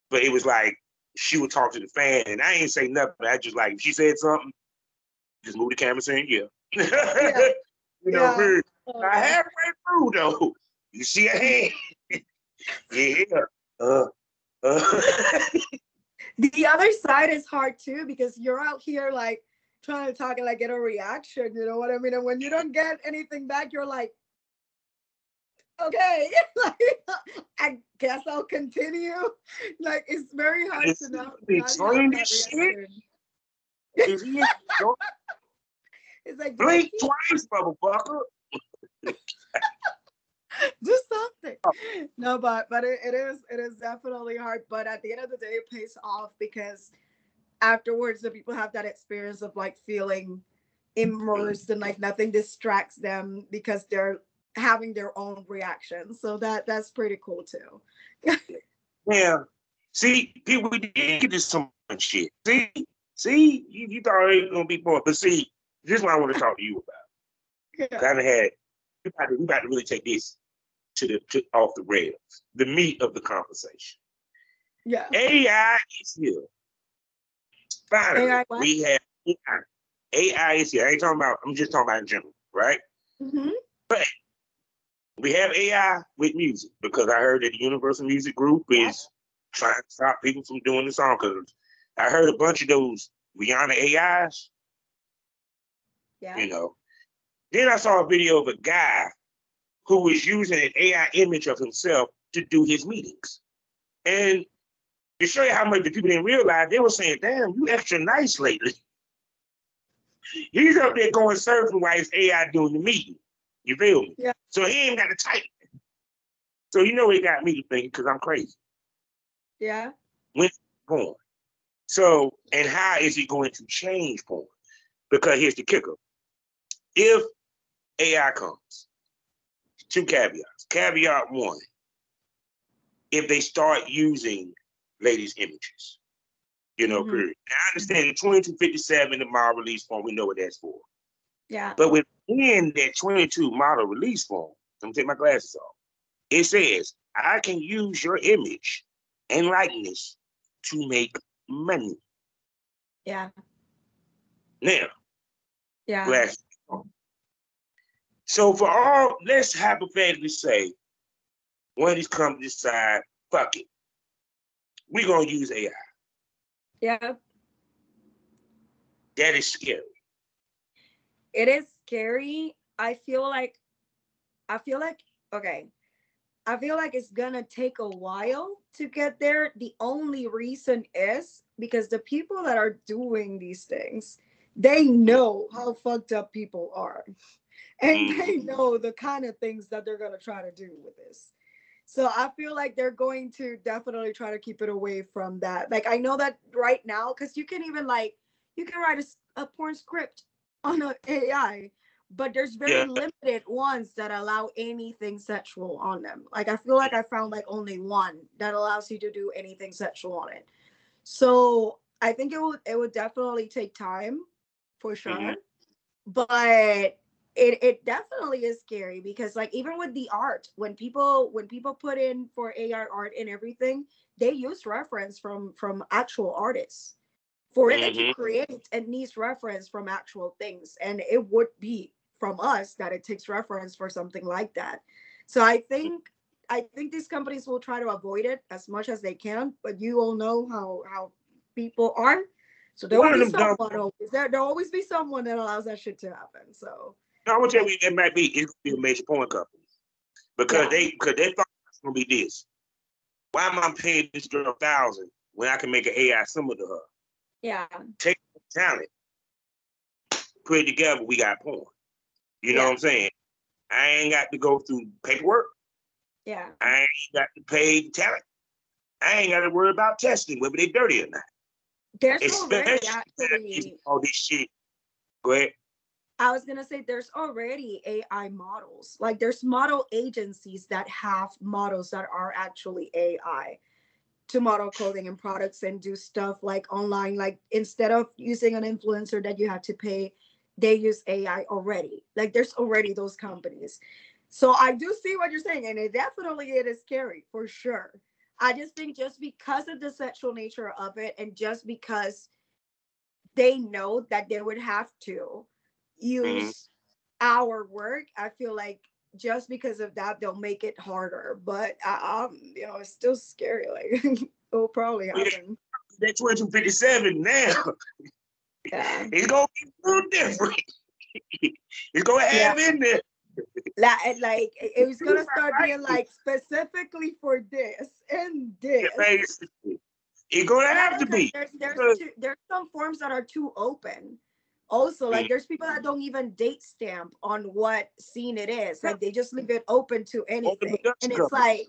but it was like she would talk to the fan and I ain't say nothing. I just like, if she said something, just move the camera saying, You know, halfway through though, you see a hand. The other side is hard too because you're out here like trying to talk and like get a reaction, you know what I mean? And when you don't get anything back, you're like, okay, like, I guess I'll continue. Like it's very hard to know. It's like blink twice, motherfucker. Do something. No, but it is definitely hard. But at the end of the day, it pays off because afterwards, the people have that experience of like feeling immersed and like nothing distracts them because they're having their own reactions. So that's pretty cool too. Yeah. See, people did get this some shit. See, you thought it was gonna be more, but see, this is what I want to talk to you about. Kind of had we about to really take this to off the rails, the meat of the conversation. Yeah. AI is here. Finally, AI what? we have AI. AI is here. I'm just talking about in general, right? Mm-hmm. But we have AI with music because I heard that the Universal Music Group Yep. is trying to stop people from doing the song. Because I heard a bunch of those Rihanna AIs, Yeah. you know. Then I saw a video of a guy who was using an AI image of himself to do his meetings. And to show you how much the people didn't realize, they were saying, damn, you extra nice lately. He's up there going surfing while his AI doing the meeting. You feel me? Yeah. So he ain't got to type. So you know what got me to think, because I'm crazy. Yeah. When porn. So, and how is it going to change porn? Because here's the kicker. If AI comes, two caveats. Caveat one, if they start using ladies' images, period. Now, I understand the 2257, the model release form, we know what that's for. Yeah. But within that 22 model release form, let me take my glasses off. It says, I can use your image and likeness to make money. Yeah. Now, Yeah. glasses off. So for all, let's hypothetically say, one of these companies decide, fuck it. We're going to use AI. Yeah. That is scary. It is scary. I feel like, okay. I feel like it's gonna take a while to get there. The only reason is because the people that are doing these things, they know how fucked up people are. And they know the kind of things that they're gonna try to do with this. So I feel like they're going to definitely try to keep it away from that. Like I know that right now, because you can even you can write a porn script on an AI, but there's very Yeah. limited ones that allow anything sexual on them. Like I feel like I found like only one that allows you to do anything sexual on it. So I think it would definitely take time for sure. But it definitely is scary because like even with the art, when people put in for AI art and everything, they use reference from actual artists. For it to create, it needs reference from actual things, and it would be from us that it takes reference for something like that. So I think these companies will try to avoid it as much as they can, but you all know how people are. So there will One of be them dumb. someone always there'll always be someone that allows that shit to happen. So No, I'm gonna tell you, it might be it's gonna be a major porn company because yeah. they thought it's gonna be this. Why am I paying this girl $1,000 when I can make an AI similar to her? Yeah. Take the talent, put it together. We got porn. You know what I'm saying? I ain't got to go through paperwork. Yeah. I ain't got to pay the talent. I ain't got to worry about testing whether they dirty or not. There's already Especially actually all this shit. Go ahead. I was gonna say there's already AI models. Like there's model agencies that have models that are actually AI to model clothing and products and do stuff like online. Like instead of using an influencer that you have to pay, they use AI already. Like there's already those companies. So I do see what you're saying, and it is scary for sure. I just think just because of the sexual nature of it, and just because they know that they would have to use our work, I feel like just because of that they'll make it harder. But it's still scary. Like it'll probably happen. That 2257 now. Yeah. It's gonna be a little different. It's gonna have in there. Like it was gonna start being like specifically for this and this. It's gonna have to be. There's some forms that are too open. Also, like there's people that don't even date stamp on what scene it is. Like they just leave it open to anything. And it's like,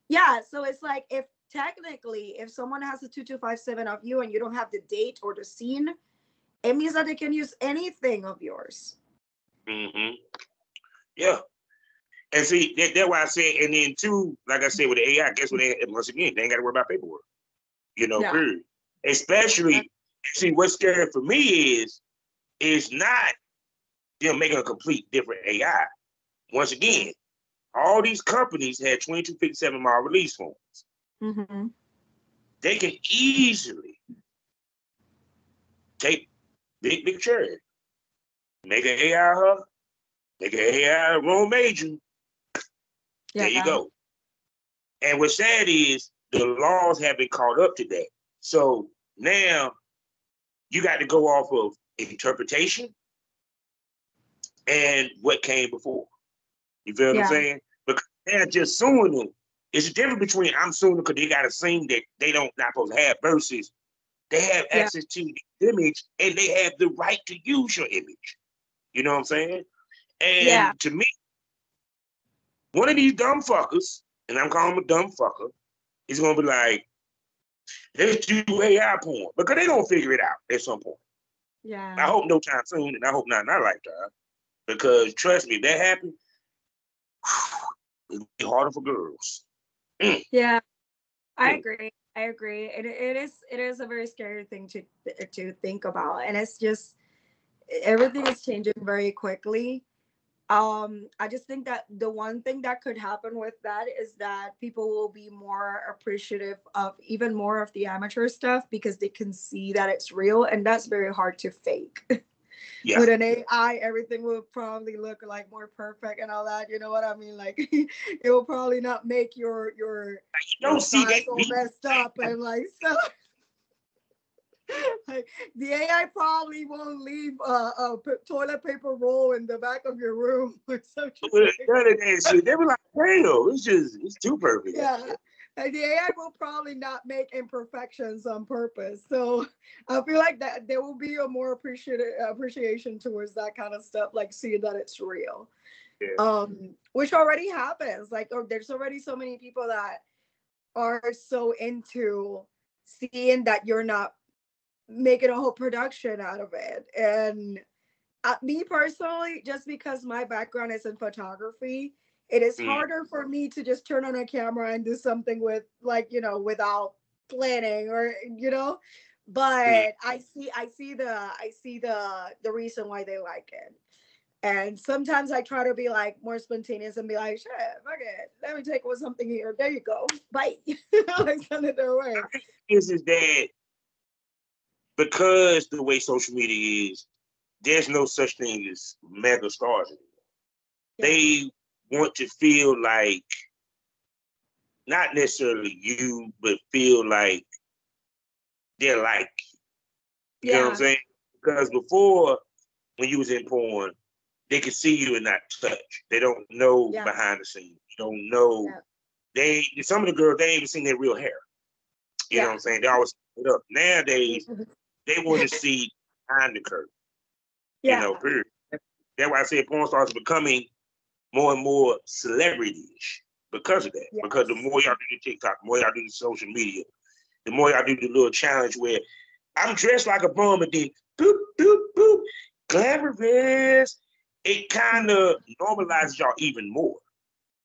yeah, so it's like if technically if someone has a 2257 of you and you don't have the date or the scene, it means that they can use anything of yours. Yeah. And see, that's why I said, and then two, like I said, with the AI, guess what? Once again, they ain't got to worry about paperwork. Period. Especially, see, what's scary for me is not them making a complete different AI. Once again, all these companies had 2257 mile release forms. They can easily take big cherry, make an AI her, make an AI Rome Major. There you go. And what's sad is the laws haven't caught up to that. So now you got to go off of interpretation and what came before. You feel what I'm saying? Because they're just suing them. It's a difference between I'm suing them because they got a scene that they don't not supposed to have versus they have access to the image and they have the right to use your image. You know what I'm saying? And to me, one of these dumb fuckers, and I'm calling him a dumb fucker, is gonna be like, let's do AI porn. Because they don't figure it out at some point. Yeah. I hope no time soon, and I hope not in our lifetime. Because trust me, if that happens, it'll be harder for girls. Yeah, I agree. It is a very scary thing to think about, and it's just everything is changing very quickly. I just think that the one thing that could happen with that is that people will be more appreciative of even more of the amateur stuff because they can see that it's real, and that's very hard to fake. Yeah. With an AI, everything will probably look like more perfect and all that. You know what I mean? Like it will probably not make your don't see that all messed up and like stuff. Like, the AI probably won't leave a toilet paper roll in the back of your room or something. They were like, damn, it's too perfect. Yeah. And the AI will probably not make imperfections on purpose. So I feel like that there will be a more appreciation towards that kind of stuff, like seeing that it's real. Yeah. Which already happens. Like, there's already so many people that are so into seeing that you're not making a whole production out of it. And me personally, just because my background is in photography, it is harder for me to just turn on a camera and do something with, like, without planning or, but I see the reason why they like it. And sometimes I try to be like more spontaneous and be like, shit, fuck it, let me take something here. There you go. Bye. Like, send it their way. Is that because the way social media is, there's no such thing as mega stars anymore. Yeah. They want to feel like, not necessarily you, but feel like they're like you. You know what I'm saying? Because before, when you was in porn, they could see you and not touch. They don't know behind the scenes. You don't know. Yeah. Some of the girls, they ain't even seen their real hair. You know what I'm saying? They always put up. Nowadays, they want to see behind the curtain. Yeah. Period. That's why I say porn stars are becoming more and more celebrity-ish because of that. Yes. Because the more y'all do the TikTok, the more y'all do the social media, the more y'all do the little challenge where I'm dressed like a bum and then boop, boop, boop, glamorous. It kind of normalizes y'all even more.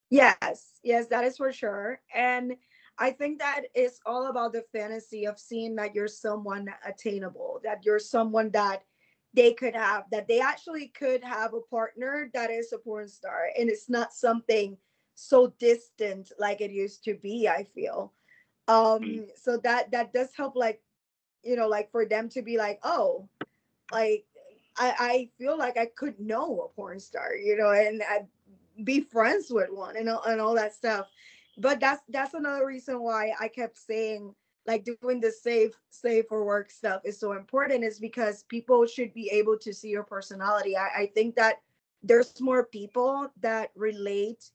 Yes, that is for sure. And I think that it's all about the fantasy of seeing that you're someone attainable, that you're someone that they could have, that they actually could have a partner that is a porn star. And it's not something so distant like it used to be, I feel. So that does help, like, like for them to be like, oh, like, I feel like I could know a porn star, and I'd be friends with one and all that stuff. But that's another reason why I kept saying, like, doing the safe for work stuff is so important, is because people should be able to see your personality. I think that there's more people that relate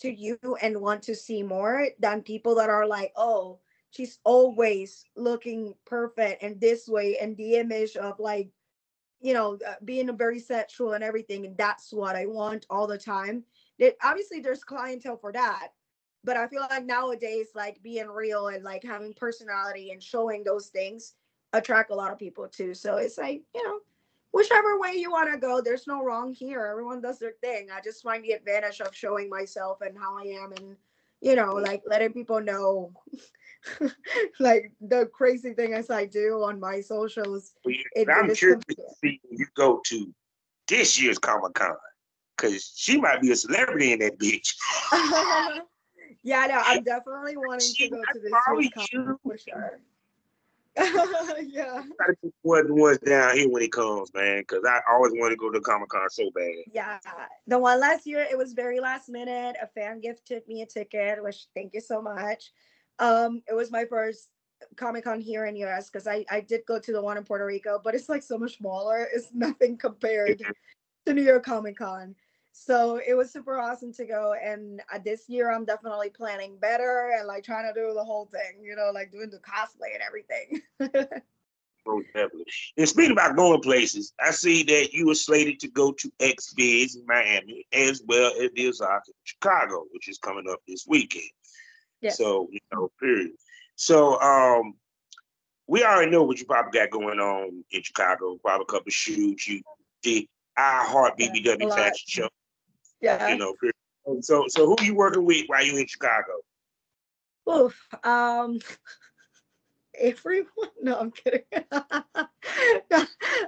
to you and want to see more than people that are like, oh, she's always looking perfect and this way, and the image of, like, being a very sexual and everything, and that's what I want all the time. Obviously there's clientele for that, but I feel like nowadays, like, being real and, like, having personality and showing those things attract a lot of people too. So it's like, whichever way you want to go, there's no wrong here. Everyone does their thing. I just find the advantage of showing myself and how I am, and like, letting people know like the crazy things I do on my socials. I'm curious to see when you go to this year's Comic-Con, because she might be a celebrity in that bitch. Yeah, no, I'm definitely wanting to go to this year's Comic-Con for sure. Yeah. Try to pick one of the ones down here when it comes, man, because I always want to go to Comic-Con so bad. Yeah. The one last year, it was very last minute. A fan gifted me a ticket, which thank you so much. It was my first Comic Con here in US because I did go to the one in Puerto Rico, but it's like so much smaller. It's nothing compared to New York Comic Con. So it was super awesome to go. And this year I'm definitely planning better and like trying to do the whole thing, like doing the cosplay and everything. Most definitely. And speaking about going places, I see that you were slated to go to XBiz in Miami as well as the Exxxotica Chicago, which is coming up this weekend. Yes. So, period. So, we already know what you probably got going on in Chicago. Probably a couple of shoots. You did IHeartBBW fashion show. Yeah. Period. So who you working with while you in Chicago? Oof. Everyone. No, I'm kidding. I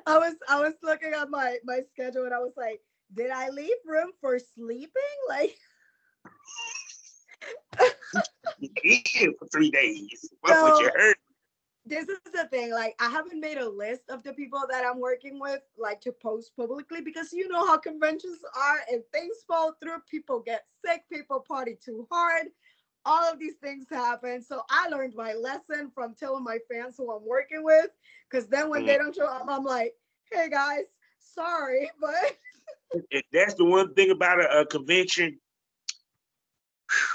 was looking at my schedule and I was like, did I leave room for sleeping? Like You did for 3 days. What so, you heard? this is the thing. Like, I haven't made a list of the people that I'm working with, like to post publicly, because you know how conventions are, and things fall through, people get sick, people party too hard. All of these things happen. So I learned my lesson from telling my fans who I'm working with, because then when they don't show up, I'm like, hey guys, sorry, but That's the one thing about a convention.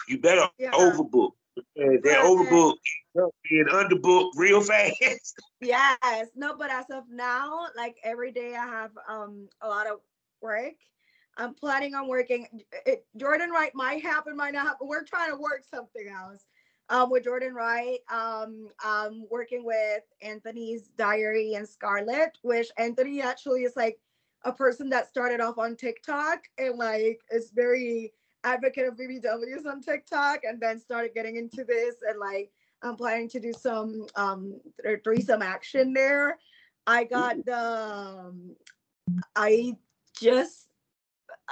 You better overbook. They're overbooked and underbooked real fast. Yes. No, but as of now, like every day I have a lot of work. I'm planning on working. Jordan Wright might happen, might not happen. We're trying to work something else. With Jordan Wright, I'm working with Anthony's Diary and Scarlett, which Anthony actually is like a person that started off on TikTok and like is very advocate of BBWs on TikTok, and then started getting into this, and like I'm planning to do some threesome action there. I got I just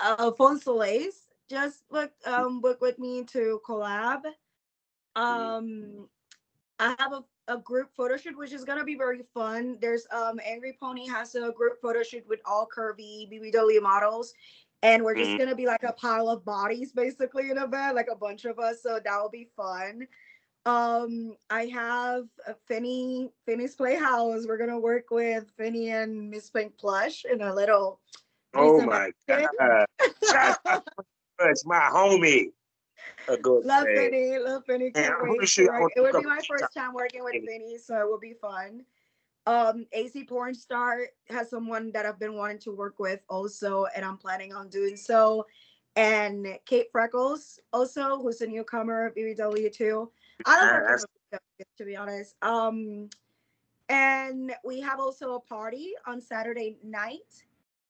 Alfonso Lace just booked with me to collab. I have a group photo shoot which is gonna be very fun. There's Angry Pony has a group photo shoot with all curvy BBW models, and we're just gonna be like a pile of bodies basically in a bed, like a bunch of us. So that will be fun. I have Finney's Playhouse. We're gonna work with Finney and Miss Pink Plush in a little. Oh my God! That's my homie. Love Finney, can't wait to work. It would be my first time working with Finney, so it will be fun. AC Porn Star has someone that I've been wanting to work with also, and I'm planning on doing so. And Kate Freckles also, who's a newcomer at BBW too. I don't work with BBW, to be honest. And we have also a party on Saturday night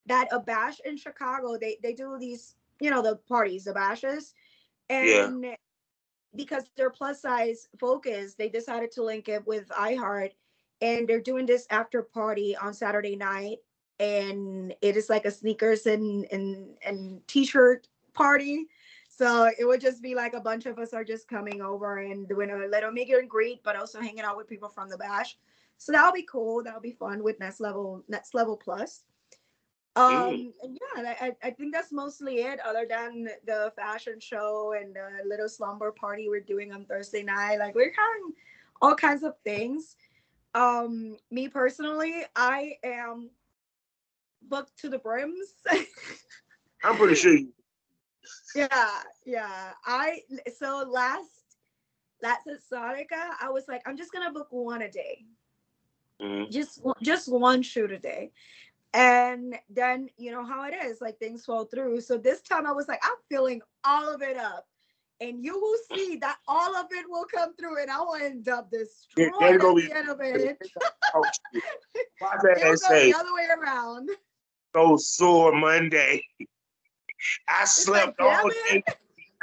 that a bash in Chicago. They do these, the parties, the bashes. And because they're plus size focused, they decided to link it with iHeart, and they're doing this after party on Saturday night. And it is like a sneakers and t-shirt party. So it would just be like a bunch of us are just coming over and doing a little meet and greet, but also hanging out with people from the bash. So that'll be cool. That'll be fun with Next Level Plus. And yeah, I think that's mostly it, other than the fashion show and the little slumber party we're doing on Thursday night. Like, we're having all kinds of things. Me personally, I am booked to the brims. I'm pretty sure yeah. So last Exxxotica, I was like, I'm just gonna book one a day. Just one shoot a day. And then you know how it is, like things fall through. So this time I was like, I'm filling all of it up, and you will see that all of it will come through, and I will end up destroyed at the end of it. It will go the other way around. So sore Monday. I slept all day.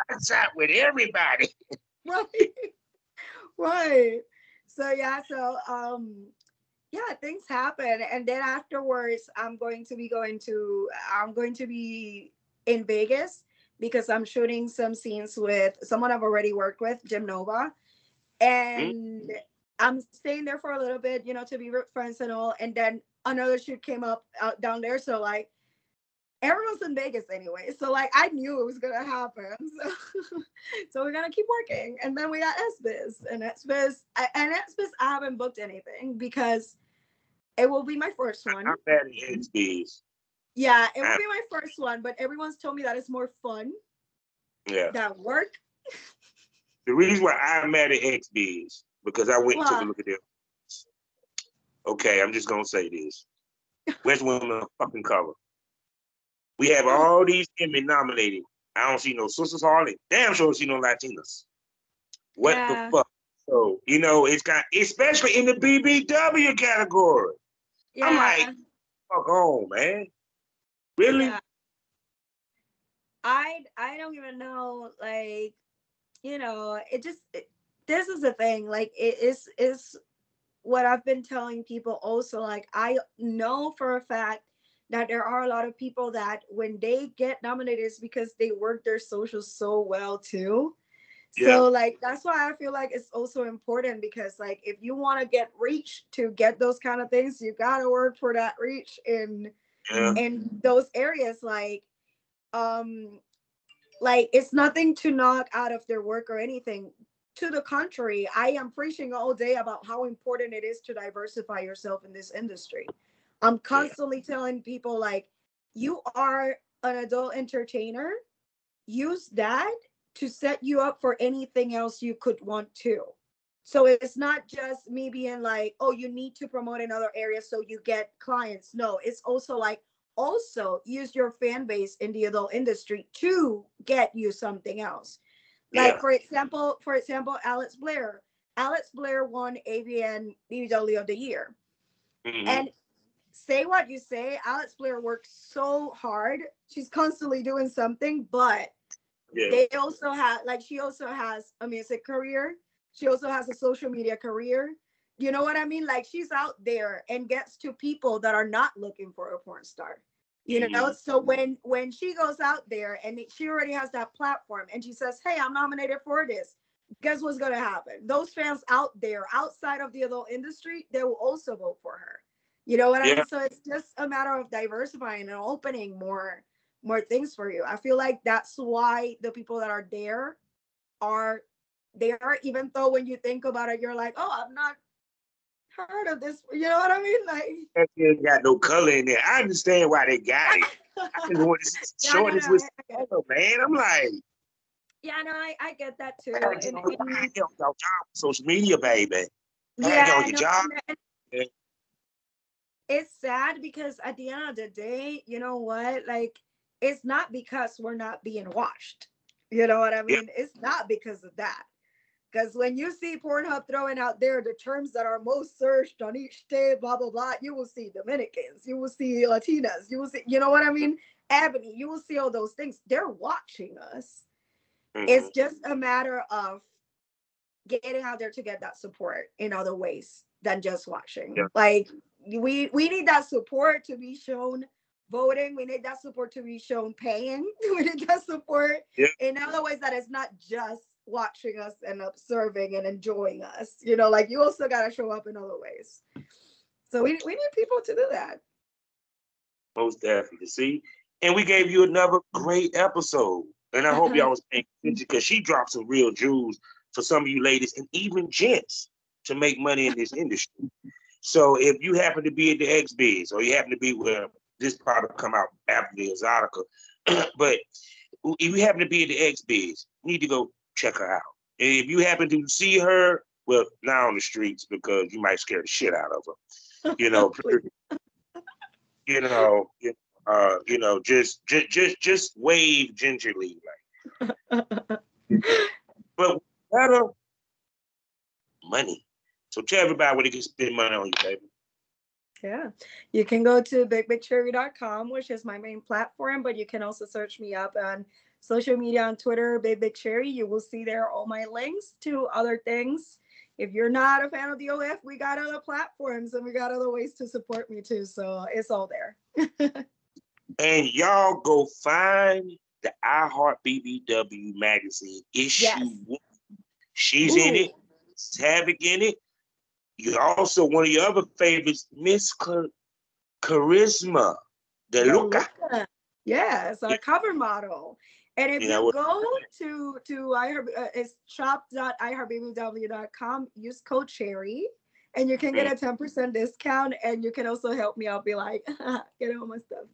I sat with everybody. Right. So yeah, things happen. And then afterwards, I'm going to be in Vegas because I'm shooting some scenes with someone I've already worked with, Jim Nova. And I'm staying there for a little bit, to be with friends and all. And then another shoot came up out down there. So like everyone's in Vegas anyway. So like I knew it was gonna happen. So, so we're gonna keep working. And then we got SBiz. And SBiz, I haven't booked anything because it will be my first one. I'm mad at SBiz. Yeah, it will be my first one, but everyone's told me that it's more fun than work. The reason why I'm mad at XBiz because I went and took a look at them. Okay, I'm just gonna say this. Where's women of fucking color? We have all these women nominated. I don't see no sisters hardly. Damn sure don't see no Latinas. What the fuck? So, it's got, especially in the BBW category. Yeah. I'm like, fuck on, man. Really? Yeah. I don't even know, like, this is the thing. Like, it's what I've been telling people also. Like, I know for a fact that there are a lot of people that when they get nominated, it's because they work their socials so well too. Yeah. So like, that's why I feel like it's also important because like, if you want to get reach to get those kind of things, you got to work for that reach in those areas. Like it's nothing to knock out of their work or anything. To the contrary, I am preaching all day about how important it is to diversify yourself in this industry. I'm constantly telling people, like, you are an adult entertainer. Use that to set you up for anything else you could want to. So it's not just me being like, oh, you need to promote another area so you get clients. No, it's also like, also use your fan base in the adult industry to get you something else. Like, for example, Alex Blair. Alex Blair won AVN BBW of the year. Mm-hmm. And say what you say, Alex Blair works so hard. She's constantly doing something, but they also have, like, she also has a music career. She also has a social media career. You know what I mean? Like, she's out there and gets to people that are not looking for a porn star. You know, so when she goes out there and she already has that platform and she says, hey, I'm nominated for this, guess what's going to happen? Those fans out there, outside of the adult industry, they will also vote for her. You know what I mean? So it's just a matter of diversifying and opening more things for you. I feel like that's why the people that are there are there, even though when you think about it, you're like, oh, I've not heard of this. You know what I mean? Like, that kid got no color in there. I understand why they got it. I just want to show this with color, man. I'm like, yeah, no, I get that too. I help y'all social media, baby. Yeah, your job. It's sad because at the end of the day, you know what? Like, it's not because we're not being watched. You know what I mean? It's not because of that. Because when you see Pornhub throwing out there the terms that are most searched on each day, blah, blah, blah, you will see Dominicans, you will see Latinas, you will see, you know what I mean? Ebony, you will see all those things. They're watching us. Mm-hmm. It's just a matter of getting out there to get that support in other ways than just watching. Yeah. Like, we need that support to be shown voting. We need that support to be shown paying. We need that support in other ways that is not just watching us and observing and enjoying us. You know, like, you also got to show up in other ways. So we need people to do that. Most definitely. See? And we gave you another great episode. And I hope y'all was paying attention because she dropped some real jewels for some of you ladies and even gents to make money in this industry. So if you happen to be at the XBiz or you happen to be where this product come out after the Exxxotica, but if you happen to be at the XBiz, you need to go check her out. And if you happen to see her, well, not on the streets because you might scare the shit out of her. You know, just wave gingerly, like. But better money. So tell everybody where they can spend money on you, baby. Yeah, you can go to bigbigcherry.com, which is my main platform, but you can also search me up on social media on Twitter, Big Big Cherry. You will see there all my links to other things. If you're not a fan of the OF, we got other platforms and we got other ways to support me too. So it's all there. And y'all go find the iHeartBBW magazine issue 1. She's in it. Savick in it. You also, one of your other favorites, Miss Charisma De Luca. Yes, our cover model. And if you go to it's shop.iheartbbw.com, use code Cherry, and you can get a 10% discount, and you can also help me out, be like, get all my stuff.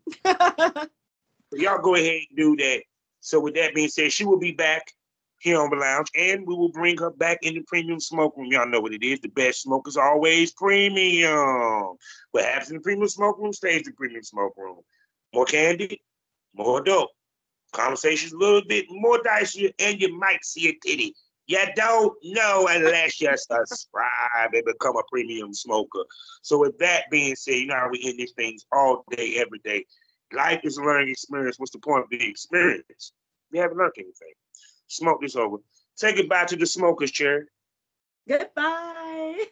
Y'all go ahead and do that. So with that being said, she will be back here on the lounge, and we will bring her back in the premium smoke room. Y'all know what it is. The best smoke is always premium. What happens in the premium smoke room stays in the premium smoke room. More candy, more dope. Conversations a little bit more dicier, and you might see a titty. You don't know unless you subscribe and become a premium smoker. So with that being said, you know how we end these things all day, every day. Life is a learning experience. What's the point of the experience? You haven't learned anything. Smoke this over. Say goodbye to the smokers, Cherry. Goodbye.